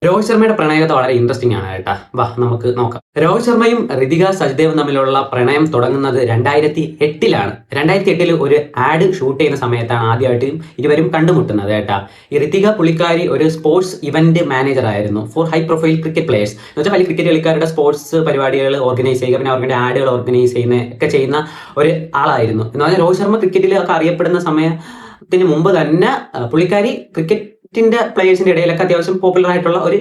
രോഹിത് ശർമ്മയുടെ പ്രണയകഥ വളരെ ഇൻട്രസ്റ്റിംഗ് ആണ് കേട്ടാ. വാ നമുക്ക് നോക്കാം. രോഹിത് ശർമ്മയും ഋതിക സച്ദേവും തമ്മിലുള്ള പ്രണയം തുടങ്ങുന്നത് 2008-ലാണ്. 2008 ഒരു ആഡ് ഷൂട്ട് ചെയ്യുന്ന സമയത്താണ് ആദ്യമായിട്ട് ഇരുവരും കണ്ടുമുട്ടുന്നത് കേട്ടാ. ഈ ഋതിക പുള്ളിക്കാരി ഒരു സ്പോർട്സ് ഇവന്റ് മാനേജർ ആയിരുന്നു for high profile cricket players. എന്ന് വെച്ചാൽ വലിയ ക്രിക്കറ്റ് കളിക്കാരുടെ സ്പോർട്സ് പരിപാടികൾ ഓർഗനൈസ് ചെയ്യുക, പിന്നെ അവരുടെ ആഡുകൾ ഓർഗനൈസ് ചെയ്യുന്ന ഒരു ആളായിരുന്നു. എന്ന് പറഞ്ഞാൽ രോഹിത് ശർമ്മ ക്രിക്കറ്റിൽ ഒക്കെ അറിയപ്പെടുന്ന സമയത്തിന് മുമ്പ് തന്നെ പുള്ളിക്കാരി ക്രിക്കറ്റിന്റെ പ്ലേയേഴ്സിന്റെ ഇടയിലൊക്കെ അത്യാവശ്യം പോപ്പുലർ ആയിട്ടുള്ള ഒരു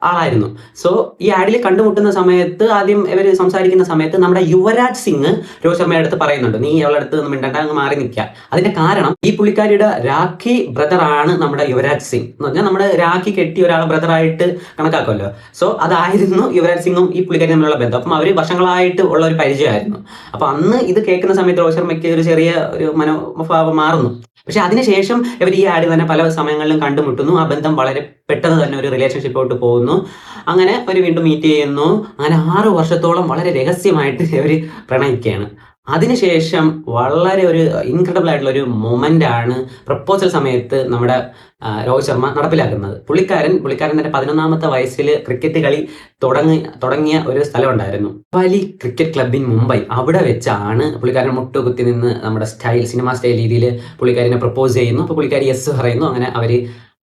ആളായിരുന്നു. സോ ഈ ആഡിൽ കണ്ടുമുട്ടുന്ന സമയത്ത് ആദ്യം ഇവർ സംസാരിക്കുന്ന സമയത്ത് നമ്മുടെ യുവരാജ് സിംഗ് രോഹിത് ശർമ്മയുടെ അടുത്ത് പറയുന്നുണ്ട്, നീ അവളുടെ അടുത്ത് ഒന്നും മിണ്ടണ്ട, അങ്ങ് മാറി നിൽക്കുക. അതിന്റെ കാരണം ഈ പുള്ളിക്കാരിയുടെ രാഖി ബ്രദർ ആണ് നമ്മുടെ യുവരാജ് സിംഗ്. എന്ന് പറഞ്ഞാൽ നമ്മുടെ രാഖി കെട്ടി ഒരാളെ ബ്രദറായിട്ട് കണക്കാക്കുമല്ലോ. സോ അതായിരുന്നു യുവരാജ് സിംഗും ഈ പുള്ളിക്കാരി തമ്മിലുള്ള ബന്ധം. അപ്പം അവർ വർഷങ്ങളായിട്ട് ഉള്ള ഒരു പരിചയമായിരുന്നു. അപ്പൊ അന്ന് ഇത് കേൾക്കുന്ന സമയത്ത് രോഹിത് ശർമ്മയ്ക്ക് ഒരു ചെറിയ ഒരു മനോഭാവം മാറുന്നു. പക്ഷെ അതിനുശേഷം ഇവർ ഈ ആഡ് തന്നെ പല സമയങ്ങളിലും കണ്ടുമുട്ടുന്നു. ആ ബന്ധം വളരെ പെട്ടെന്ന് തന്നെ ഒരു റിലേഷൻഷിപ്പോട്ട് പോകുന്നു. അങ്ങനെ അവർ വീണ്ടും മീറ്റ് ചെയ്യുന്നു. അങ്ങനെ 6 വർഷത്തോളം വളരെ രഹസ്യമായിട്ട് ഇവർ പ്രണയിക്കുകയാണ്. അതിനുശേഷം വളരെ ഒരു ഇൻക്രെഡിബിൾ ആയിട്ടുള്ള ഒരു മൊമെന്റ് ആണ് പ്രപ്പോസൽ സമയത്ത് നമ്മുടെ രോഹിത് ശർമ്മ നടപ്പിലാക്കുന്നത്. പുള്ളിക്കാരൻ തന്നെ 11ാമത്തെ വയസ്സിൽ ക്രിക്കറ്റ് കളി തുടങ്ങിയ ഒരു സ്ഥലം ഉണ്ടായിരുന്നു, വലി ക്രിക്കറ്റ് ക്ലബ് ഇൻ മുംബൈ. അവിടെ വെച്ചാണ് പുള്ളിക്കാരൻ മുട്ടുകുത്തി നിന്ന് നമ്മുടെ സിനിമ സ്റ്റൈൽ രീതിയിൽ പുള്ളിക്കാരനെ പ്രപ്പോസ് ചെയ്യുന്നു. അപ്പോൾ പുള്ളിക്കാരി യെസ് പറയുന്നു.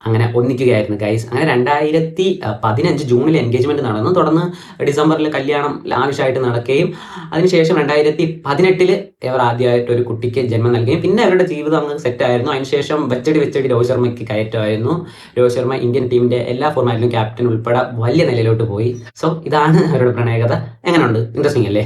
അങ്ങനെ ഒന്നിക്കുകയായിരുന്നു ഗൈസ്. അങ്ങനെ 2015 ജൂണിൽ എൻഗേജ്മെന്റ് നടന്നു. തുടർന്ന് ഡിസംബറിൽ കല്യാണം ലാവിഷായിട്ട് നടക്കുകയും അതിനുശേഷം 2018 ഇവർ ആദ്യമായിട്ട് ഒരു കുട്ടിക്ക് ജന്മം നൽകുകയും പിന്നെ അവരുടെ ജീവിതം അങ്ങ് സെറ്റായിരുന്നു. അതിനുശേഷം വെച്ചടി രോഹിത് ശർമ്മയ്ക്ക് കയറ്റമായിരുന്നു. രോഹിത് ശർമ്മ ഇന്ത്യൻ ടീമിന്റെ എല്ലാ ഫോർമാറ്റിലും ക്യാപ്റ്റൻ ഉൾപ്പെടെ വലിയ നിലയിലോട്ട് പോയി. സോ ഇതാണ് അവരുടെ പ്രണയകഥ. എങ്ങനെയുണ്ട്? ഇൻട്രസ്റ്റിംഗ് അല്ലേ?